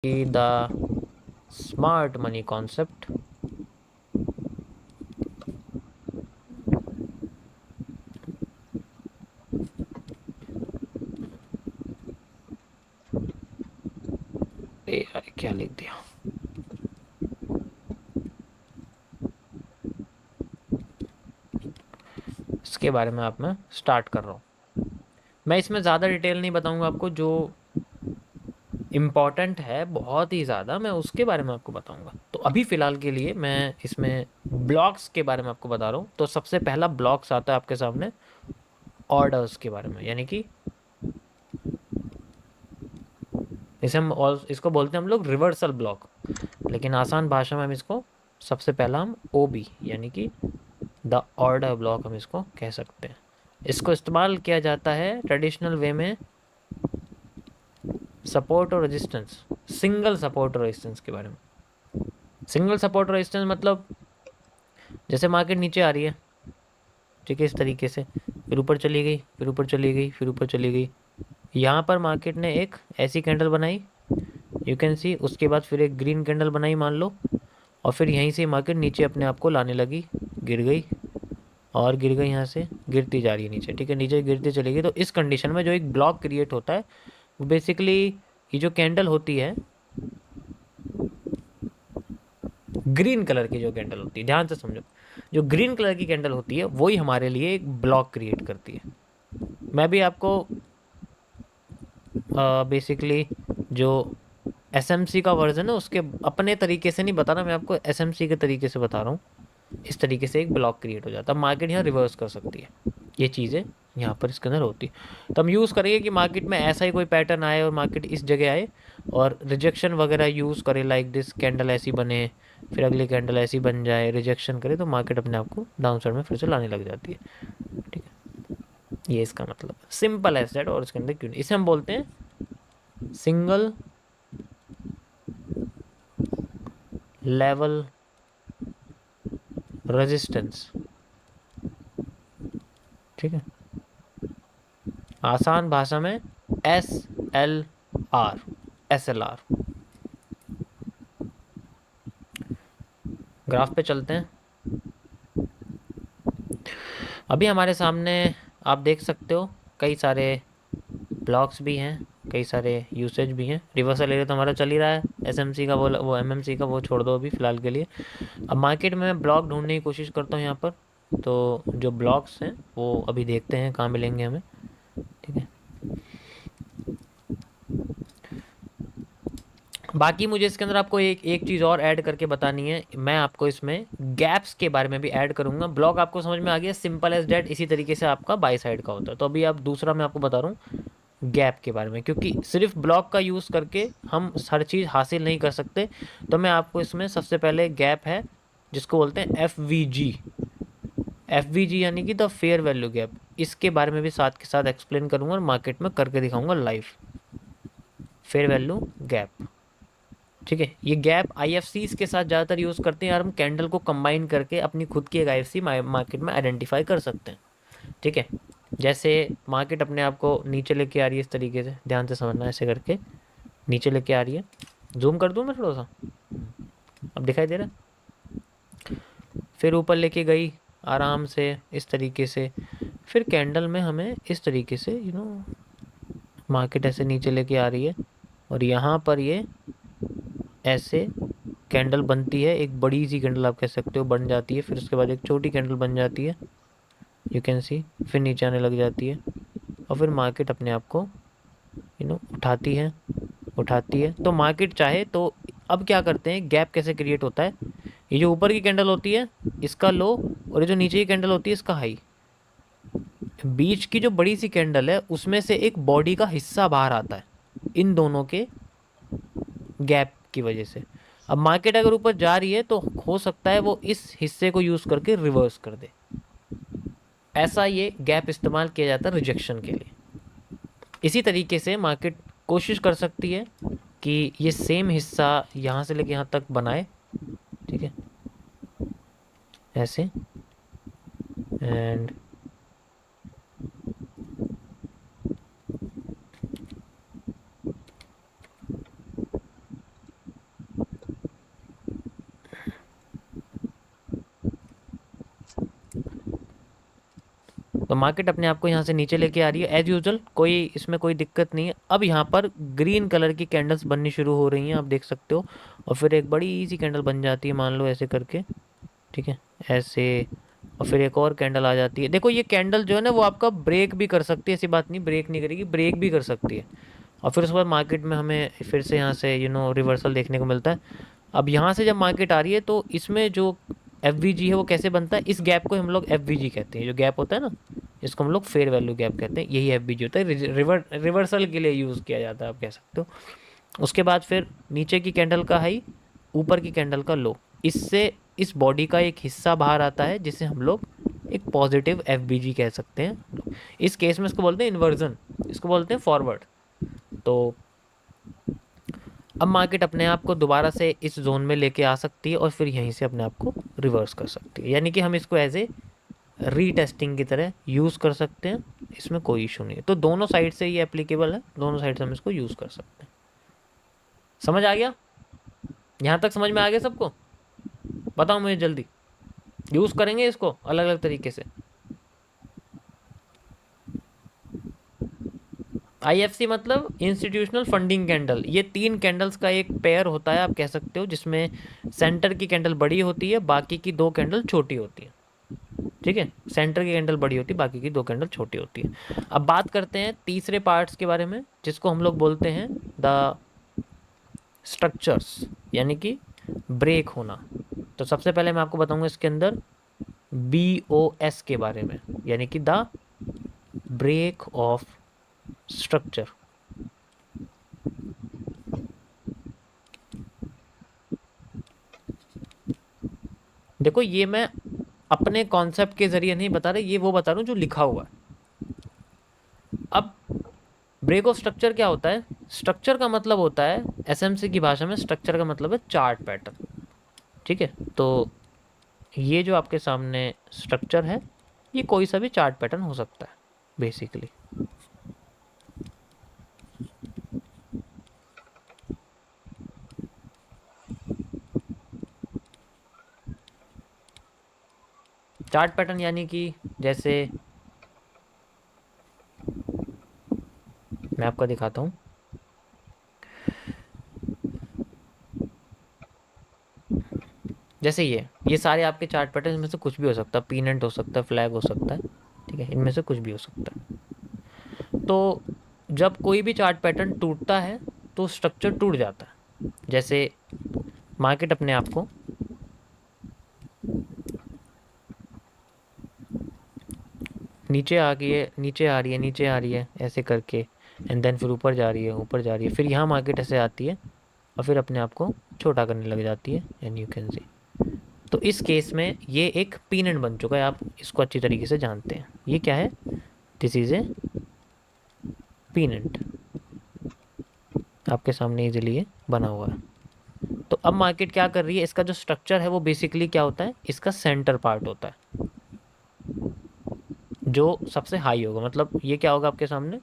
the smart money concept. यार क्या लिख दिया। इसके बारे में आप मैं स्टार्ट कर रहा हूँ। मैं इसमें ज़्यादा डिटेल नहीं बताऊंगा आपको, जो इम्पॉर्टेंट है बहुत ही ज़्यादा मैं उसके बारे में आपको बताऊंगा। तो अभी फ़िलहाल के लिए मैं इसमें ब्लॉक्स के बारे में आपको बता रहा हूँ। तो सबसे पहला ब्लॉक्स आता है आपके सामने ऑर्डर्स के बारे में, यानी कि इसे हम और इसको बोलते हैं हम लोग रिवर्सल ब्लॉक, लेकिन आसान भाषा में हम इसको सबसे पहला हम ओबी यानी कि द ऑर्डर ब्लॉक हम इसको कह सकते हैं। इसको इस्तेमाल किया जाता है ट्रेडिशनल वे में सपोर्ट और रेजिस्टेंस, सिंगल सपोर्ट और रेजिस्टेंस के बारे में। सिंगल सपोर्ट और रेजिस्टेंस मतलब जैसे मार्केट नीचे आ रही है, ठीक है, इस तरीके से, फिर ऊपर चली गई, फिर ऊपर चली गई, फिर ऊपर चली गई। यहाँ पर मार्केट ने एक ऐसी कैंडल बनाई, यू कैन सी, उसके बाद फिर एक ग्रीन कैंडल बनाई मान लो, और फिर यहीं से मार्केट नीचे अपने आप को लाने लगी, गिर गई और गिर गई, यहाँ से गिरती जा रही है नीचे, ठीक है, नीचे गिरती चलेगी। तो इस कंडीशन में जो एक ब्लॉक क्रिएट होता है वो बेसिकली ये जो कैंडल होती है, ग्रीन कलर की जो कैंडल होती है, ध्यान से समझो, जो ग्रीन कलर की कैंडल होती है वही हमारे लिए एक ब्लॉक क्रिएट करती है। मैं भी आपको बेसिकली जो एसएमसी का वर्जन है उसके अपने तरीके से नहीं बता रहा, मैं आपको एसएमसी के तरीके से बता रहा हूँ। इस तरीके से एक ब्लॉक क्रिएट हो जाता है, मार्केट यहाँ रिवर्स कर सकती है, ये चीज़ें यहाँ पर इसके अंदर होती है। तो हम यूज़ करेंगे कि मार्केट में ऐसा ही कोई पैटर्न आए और मार्केट इस जगह आए और रिजेक्शन वगैरह यूज़ करे, लाइक दिस कैंडल ऐसी बने, फिर अगली कैंडल ऐसी बन जाए, रिजेक्शन करे, तो मार्केट अपने आप को डाउन साइड में फिर से लाने लग जाती है, ठीक है। ये इसका मतलब सिंपल है दैट। और इसके अंदर क्यों नहीं, इसे हम बोलते हैं सिंगल लेवल रेजिस्टेंस, ठीक है, आसान भाषा में SLR, SLR। ग्राफ पे चलते हैं। अभी हमारे सामने आप देख सकते हो कई सारे ब्लॉक्स भी हैं, कई सारे यूसेज भी हैं। रिवर्सल एरिया तो हमारा चल ही रहा है, एसएमसी का वो एमएमसी का वो छोड़ दो अभी फ़िलहाल के लिए। अब मार्केट में मैं ब्लॉक ढूंढने की कोशिश करता हूँ यहाँ पर। तो जो ब्लॉक्स हैं वो अभी देखते हैं कहाँ मिलेंगे हमें, ठीक है। बाकी मुझे इसके अंदर आपको एक एक चीज़ और ऐड करके बतानी है, मैं आपको इसमें गैप्स के बारे में भी ऐड करूंगा। ब्लॉक आपको समझ में आ गया, सिंपल एज डैट, इसी तरीके से आपका बाई साइड का होता है। तो अभी आप दूसरा मैं आपको बता रहा हूँ गैप के बारे में, क्योंकि सिर्फ ब्लॉक का यूज़ करके हम हर चीज़ हासिल नहीं कर सकते। तो मैं आपको इसमें सबसे पहले गैप है जिसको बोलते हैं FVG, FVG यानी कि द फेयर वैल्यू गैप, इसके बारे में भी साथ के साथ एक्सप्लेन करूंगा और मार्केट में करके दिखाऊंगा लाइव। फेयर वैल्यू गैप, ठीक है, ये गैप IFCs के साथ ज़्यादातर यूज़ करते हैं यार, हम कैंडल को कंबाइन करके अपनी खुद की एक IFC मार्केट में आइडेंटिफाई कर सकते हैं, ठीक है। जैसे मार्केट अपने आप को नीचे लेके आ रही है इस तरीके से, ध्यान से समझना, ऐसे करके नीचे लेके आ रही है। जूम कर दूँ मैं थोड़ा सा, अब दिखाई दे रहा है। फिर ऊपर लेके गई आराम से इस तरीके से, फिर कैंडल में हमें इस तरीके से मार्केट ऐसे नीचे लेके आ रही है और यहाँ पर ये ऐसे कैंडल बनती है, एक बड़ी सी कैंडल आप कह सकते हो बन जाती है, फिर उसके बाद एक छोटी कैंडल बन जाती है, यू कैन सी, फिर नीचे आने लग जाती है और फिर मार्केट अपने आप को उठाती है, उठाती है। तो मार्केट चाहे तो अब क्या करते हैं, गैप कैसे क्रिएट होता है, ये जो ऊपर की कैंडल होती है इसका लो और ये जो नीचे की कैंडल होती है इसका हाई, बीच की जो बड़ी सी कैंडल है उसमें से एक बॉडी का हिस्सा बाहर आता है इन दोनों के गैप की वजह से। अब मार्केट अगर ऊपर जा रही है तो हो सकता है वो इस हिस्से को यूज़ करके रिवर्स कर दे, ऐसा ये गैप इस्तेमाल किया जाता है रिजेक्शन के लिए। इसी तरीके से मार्केट कोशिश कर सकती है कि ये सेम हिस्सा यहाँ से लेके यहाँ तक बनाए, ठीक है, ऐसे, एंड तो मार्केट अपने आप को यहाँ से नीचे लेके आ रही है एज यूजुअल, कोई इसमें कोई दिक्कत नहीं है। अब यहाँ पर ग्रीन कलर की कैंडल्स बननी शुरू हो रही हैं, आप देख सकते हो, और फिर एक बड़ी सी कैंडल बन जाती है, मान लो ऐसे करके, ठीक है, ऐसे, और फिर एक और कैंडल आ जाती है। देखो ये कैंडल जो है ना वो आपका ब्रेक भी कर सकती है, ऐसी बात नहीं ब्रेक नहीं करेगी, ब्रेक भी कर सकती है। और फिर उसके बाद मार्केट में हमें फिर से यहाँ से रिवर्सल देखने को मिलता है। अब यहाँ से जब मार्केट आ रही है तो इसमें जो एफ है वो कैसे बनता है, इस गैप को हम लोग एफ कहते हैं, जो गैप होता है ना, इसको हम लोग फेयर वैल्यू गैप कहते हैं, यही एफ होता है, रिवर्सल के लिए यूज़ किया जाता है, आप कह सकते हो। उसके बाद फिर नीचे की कैंडल का हाई, ऊपर की कैंडल का लो, इससे इस बॉडी का एक हिस्सा बाहर आता है जिसे हम लोग एक पॉजिटिव एफ कह सकते हैं। इस केस में इसको बोलते हैं इन्वर्जन, इसको बोलते हैं फॉरवर्ड। तो अब मार्केट अपने आप को दोबारा से इस जोन में लेके आ सकती है और फिर यहीं से अपने आप को रिवर्स कर सकती है, यानी कि हम इसको एज ए रीटेस्टिंग की तरह यूज़ कर सकते हैं, इसमें कोई इशू नहीं है। तो दोनों साइड से ये एप्लीकेबल है, दोनों साइड से हम इसको यूज़ कर सकते हैं। समझ आ गया? यहाँ तक समझ में आ गया सबको? बताओ मुझे जल्दी। यूज़ करेंगे इसको अलग अलग तरीके से। IFC मतलब इंस्टीट्यूशनल फंडिंग कैंडल, ये 3 कैंडल्स का एक पेयर होता है, आप कह सकते हो, जिसमें सेंटर की कैंडल बड़ी होती है, बाकी की 2 कैंडल छोटी होती है, ठीक है, सेंटर की कैंडल बड़ी होती है, बाकी की 2 कैंडल छोटी होती है। अब बात करते हैं तीसरे पार्ट्स के बारे में, जिसको हम लोग बोलते हैं द स्ट्रक्चर्स, यानी कि ब्रेक होना। तो सबसे पहले मैं आपको बताऊंगा इसके अंदर BOS के बारे में, यानी कि द ब्रेक ऑफ स्ट्रक्चर। देखो ये मैं अपने कॉन्सेप्ट के जरिए नहीं बता रहा, ये वो बता रहा हूँ जो लिखा हुआ है। अब ब्रेक ऑफ स्ट्रक्चर क्या होता है? स्ट्रक्चर का मतलब होता है, SMC की भाषा में स्ट्रक्चर का मतलब है चार्ट पैटर्न, ठीक है। तो ये जो आपके सामने स्ट्रक्चर है, ये कोई सा भी चार्ट पैटर्न हो सकता है बेसिकली। चार्ट पैटर्न यानी कि जैसे मैं आपको दिखाता हूँ, जैसे ये सारे आपके चार्ट पैटर्न में से कुछ भी हो सकता है, पीनेंट हो सकता है, फ्लैग हो सकता है, ठीक है, इनमें से कुछ भी हो सकता है। तो जब कोई भी चार्ट पैटर्न टूटता है तो स्ट्रक्चर टूट जाता है। जैसे मार्केट अपने आप को नीचे आ गई है, नीचे आ रही है, नीचे आ रही है ऐसे करके, एंड देन फिर ऊपर जा रही है, ऊपर जा रही है, फिर यहाँ मार्केट ऐसे आती है और फिर अपने आप को छोटा करने लग जाती है, एंड यू कैन सी। तो इस केस में ये एक पीनेंट बन चुका है, आप इसको अच्छी तरीके से जानते हैं। ये क्या है? दिस इज ए पीनेंट, आपके सामने इजीली ये बना हुआ है। तो अब मार्केट क्या कर रही है, इसका जो स्ट्रक्चर है वो बेसिकली क्या होता है, इसका सेंटर पार्ट होता है जो सबसे हाई होगा, मतलब ये क्या होगा आपके सामने,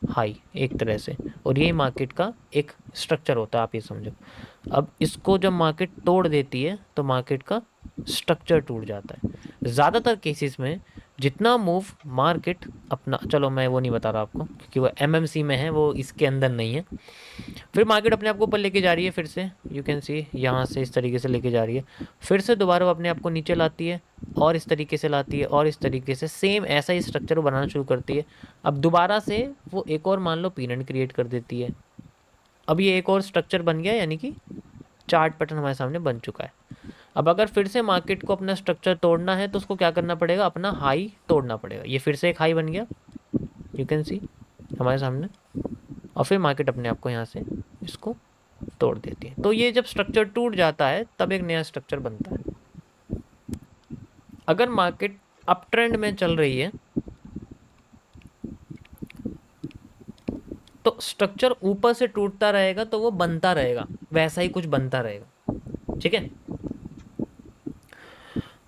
हाई एक तरह से, और यही मार्केट का एक स्ट्रक्चर होता है, आप ये समझो। अब इसको जब मार्केट तोड़ देती है तो मार्केट का स्ट्रक्चर टूट जाता है। ज़्यादातर केसेस में जितना मूव मार्केट अपना, चलो मैं वो नहीं बता रहा आपको क्योंकि वो MMC में है, वो इसके अंदर नहीं है। फिर मार्केट अपने आप को ऊपर लेके जा रही है, फिर से यू कैन सी यहाँ से इस तरीके से लेके जा रही है, फिर से दोबारा वो अपने आप को नीचे लाती है और इस तरीके से लाती है, और इस तरीके से सेम ऐसा ही स्ट्रक्चर बनाना शुरू करती है। अब दोबारा से वो एक और मान लो पीनेंट क्रिएट कर देती है। अब ये एक और स्ट्रक्चर बन गया, यानी कि चार्ट पैटर्न हमारे सामने बन चुका है। अब अगर फिर से मार्केट को अपना स्ट्रक्चर तोड़ना है तो उसको क्या करना पड़ेगा, अपना हाई तोड़ना पड़ेगा। ये फिर से एक हाई बन गया, यू कैन सी हमारे सामने, और फिर मार्केट अपने आप को यहाँ से इसको तोड़ देती है। तो ये जब स्ट्रक्चर टूट जाता है तब एक नया स्ट्रक्चर बनता है। अगर मार्केट अप ट्रेंड में चल रही है तो स्ट्रक्चर ऊपर से टूटता रहेगा, तो वो बनता रहेगा, वैसा ही कुछ बनता रहेगा, ठीक है।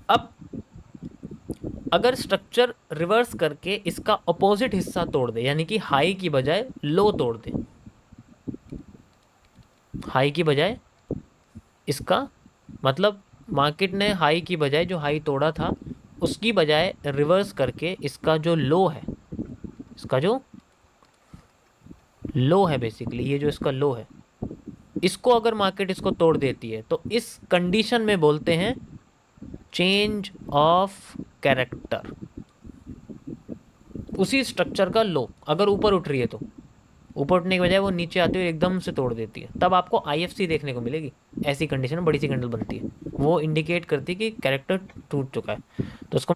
अब अगर स्ट्रक्चर रिवर्स करके इसका अपोजिट हिस्सा तोड़ दे, यानी कि हाई की बजाय लो तोड़ दे, हाई की बजाय इसका मतलब मार्केट ने हाई की बजाय जो हाई तोड़ा था उसकी बजाय रिवर्स करके इसका जो लो है, इसका जो लो है बेसिकली, ये जो इसका लो है, इसको अगर मार्केट इसको तोड़ देती है तो इस कंडीशन में बोलते हैं चेंज ऑफ कैरेक्टर। उसी स्ट्रक्चर का लो अगर ऊपर उठ रही है तो ऊपर उठने के बजाय वो नीचे आते हुए एकदम से तोड़ देती है, तब आपको आईएफसी देखने को मिलेगी। ऐसी कंडीशन में बड़ी सी कैंडल बनती है, वो इंडिकेट करती है कि कैरेक्टर टूट चुका है। तो उसको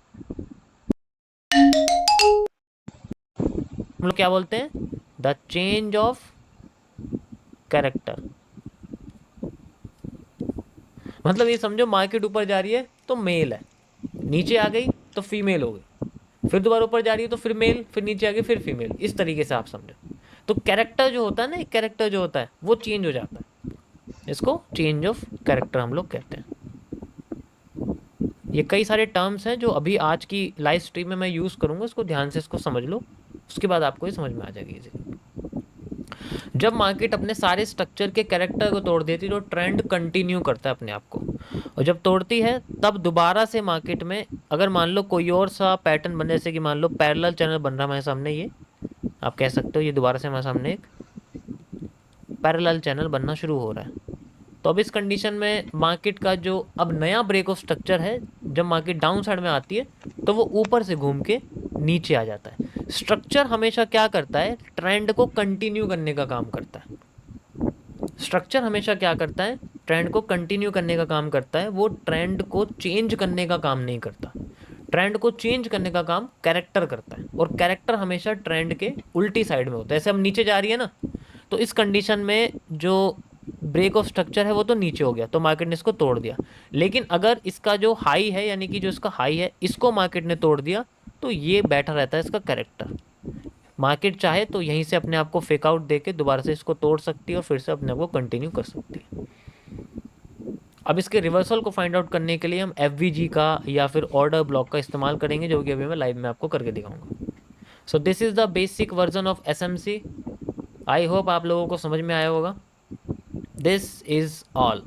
हम लोग क्या बोलते हैं, द चेंज ऑफ कैरेक्टर। मतलब ये समझो मार्केट ऊपर जा रही है तो मेल है, नीचे आ गई तो फीमेल हो गई, फिर दोबारा ऊपर जा रही है तो फिर मेल, फिर नीचे आ गई फिर फीमेल, इस तरीके से आप समझो। तो कैरेक्टर जो होता है ना, कैरेक्टर जो होता है वो चेंज हो जाता है, इसको चेंज ऑफ कैरेक्टर हम लोग कहते हैं। ये कई सारे टर्म्स हैं जो अभी आज की लाइव स्ट्रीम में मैं यूज़ करूँगा, इसको ध्यान से इसको समझ लो, उसके बाद आपको ये समझ में आ जाएगी इजीली। जब मार्केट अपने सारे स्ट्रक्चर के कैरेक्टर को तोड़ देती है तो ट्रेंड कंटिन्यू करता है अपने आप को, और जब तोड़ती है तब दोबारा से मार्केट में अगर मान लो कोई और सा पैटर्न बने, जैसे कि मान लो पैरेलल चैनल बन रहा है हमारे सामने, ये आप कह सकते हो ये दोबारा से हमारे सामने एक पैरेलल चैनल बनना शुरू हो रहा है। तो अब इस कंडीशन में मार्केट का जो अब नया ब्रेक ऑफ स्ट्रक्चर है, जब मार्केट डाउन साइड में आती है तो वो ऊपर से घूम के नीचे आ जाता है। स्ट्रक्चर हमेशा क्या करता है, ट्रेंड को कंटिन्यू करने का काम करता है। स्ट्रक्चर हमेशा क्या करता है, ट्रेंड को कंटिन्यू करने का काम करता है, वो ट्रेंड को चेंज करने का काम नहीं करता। ट्रेंड को चेंज करने का काम कैरेक्टर करता है, और कैरेक्टर हमेशा ट्रेंड के उल्टी साइड में होता है। ऐसे हम नीचे जा रही है ना, तो इस कंडीशन में जो ब्रेक ऑफ स्ट्रक्चर है वो तो नीचे हो गया, तो मार्केट ने इसको तोड़ दिया। लेकिन अगर इसका जो हाई है, यानी कि जो इसका हाई है, इसको मार्केट ने तोड़ दिया, तो ये बैठा रहता है इसका कैरेक्टर। मार्केट चाहे तो यहीं से अपने आप को फेक आउट देके दोबारा से इसको तोड़ सकती है और फिर से अपने आप को कंटिन्यू कर सकती है। अब इसके रिवर्सल को फाइंड आउट करने के लिए हम एफ का या फिर ऑर्डर ब्लॉक का इस्तेमाल करेंगे, जो कि अभी मैं लाइव में आपको करके दिखाऊंगा। So this is the basic version of SMC। I hope आप लोगों को समझ में आया होगा। दिस इज ऑल,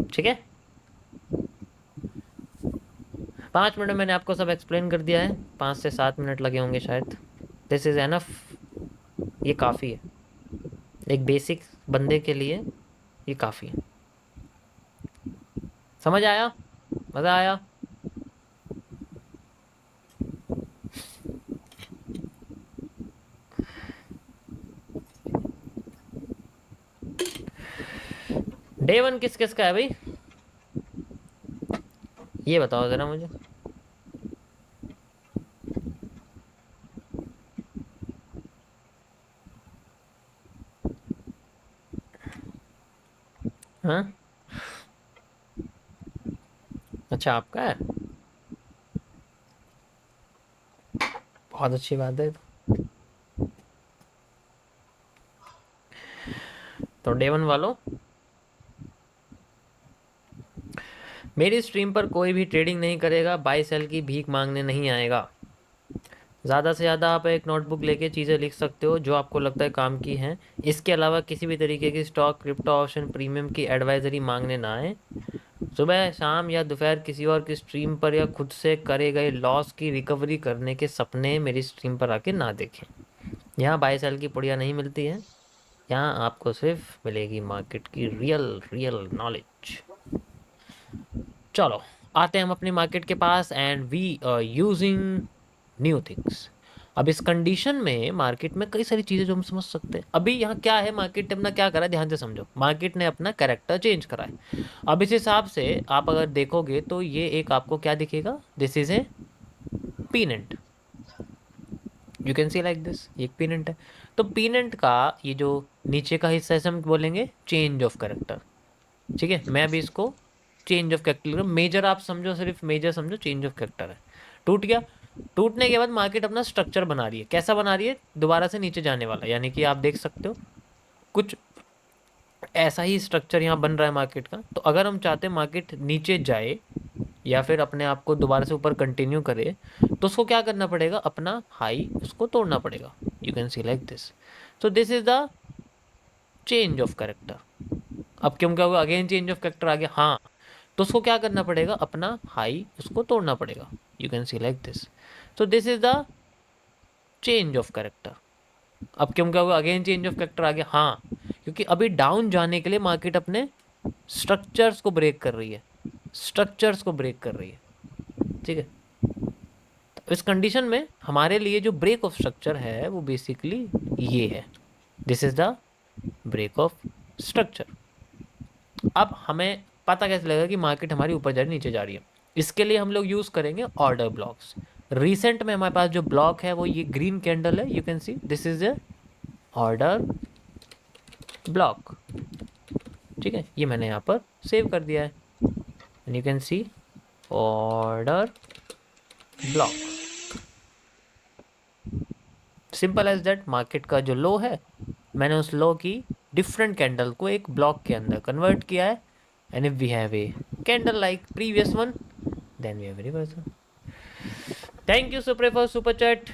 ठीक है। 5 मिनट में मैंने आपको सब एक्सप्लेन कर दिया है, 5 से 7 मिनट लगे होंगे शायद। दिस इज़ एनफ, ये काफ़ी है एक बेसिक बंदे के लिए, ये काफ़ी है। समझ आया, मज़ा आया? डे 1 किस किस का है भाई, ये बताओ ज़रा मुझे। हाँ, अच्छा आपका है, बहुत अच्छी बात है। तो डे 1 वालों, मेरी स्ट्रीम पर कोई भी ट्रेडिंग नहीं करेगा, बाई सेल की भीख मांगने नहीं आएगा। ज़्यादा से ज़्यादा आप एक नोटबुक लेके चीज़ें लिख सकते हो जो आपको लगता है काम की हैं। इसके अलावा किसी भी तरीके की स्टॉक, क्रिप्टो, ऑप्शन, प्रीमियम की एडवाइजरी मांगने ना आए। सुबह, शाम या दोपहर किसी और की स्ट्रीम पर या खुद से करे गए लॉस की रिकवरी करने के सपने मेरी स्ट्रीम पर आके ना देखें। यहाँ बाई सेल की पुड़िया नहीं मिलती है, यहाँ आपको सिर्फ मिलेगी मार्केट की रियल नॉलेज। चलो आते हैं हम अपने मार्केट के पास, and we are using new things. अब इस कंडीशन में मार्केट में कई सारी चीज़ें जो हम समझ सकते हैं। अभी यहाँ क्या है, मार्केट ने अपना क्या करा है, ध्यान से समझो। मार्केट ने अपना कैरेक्टर चेंज करा है। अब इस हिसाब से आप अगर देखोगे तो ये एक आपको क्या दिखेगा, this is a peanut, you can see like this, ये एक पीनेंट है। तो पीनेंट का ये जो नीचे का हिस्सा है हम बोलेंगे चेंज ऑफ कैरेक्टर, ठीक है। मैं अभी इसको चेंज ऑफ कैरेक्टर, मेजर आप समझो, सिर्फ मेजर समझो, चेंज ऑफ कैरेक्टर है। टूट गया, टूटने के बाद मार्केट अपना स्ट्रक्चर बना रही है। कैसा बना रही है, दोबारा से नीचे जाने वाला, यानी कि आप देख सकते हो कुछ ऐसा ही स्ट्रक्चर यहाँ बन रहा है मार्केट का। तो अगर हम चाहते हैं मार्केट नीचे जाए या फिर अपने आप को दोबारा से ऊपर कंटिन्यू करे, तो उसको क्या करना पड़ेगा, अपना हाई उसको तोड़ना पड़ेगा। You can see like this. So this is the change of character. अब क्यों क्या हुआ, अगेन चेंज ऑफ कैरेक्टर आ गया, हाँ, तो उसको क्या करना पड़ेगा, अपना हाई उसको तोड़ना पड़ेगा। You can see like this. तो this is the change of character. अब क्यों क्या होगा, अगेन चेंज ऑफ कैरेक्टर आ गया, हाँ, क्योंकि अभी डाउन जाने के लिए मार्केट अपने स्ट्रक्चर्स को ब्रेक कर रही है, स्ट्रक्चर्स को ब्रेक कर रही है, ठीक है। तो इस कंडीशन में हमारे लिए जो ब्रेक ऑफ स्ट्रक्चर है वो बेसिकली ये है, this is the break of structure. अब हमें पता कैसे लगेगा कि मार्केट हमारी ऊपर जा रही है नीचे जा रही है, इसके लिए हम लोग यूज करेंगे ऑर्डर ब्लॉक्स। रिसेंट में हमारे पास जो ब्लॉक है वो ये ग्रीन कैंडल है, you can see this is A order block, ठीक है, ये मैंने यहाँ पर सेव कर दिया है, and you can see order block. Simple as that, market का जो लो है मैंने उस लो की डिफरेंट कैंडल को एक ब्लॉक के अंदर कन्वर्ट किया है, and if we have a candle like previous one then we have reversal. Thank you सुप्रे फॉर सुपर चैट।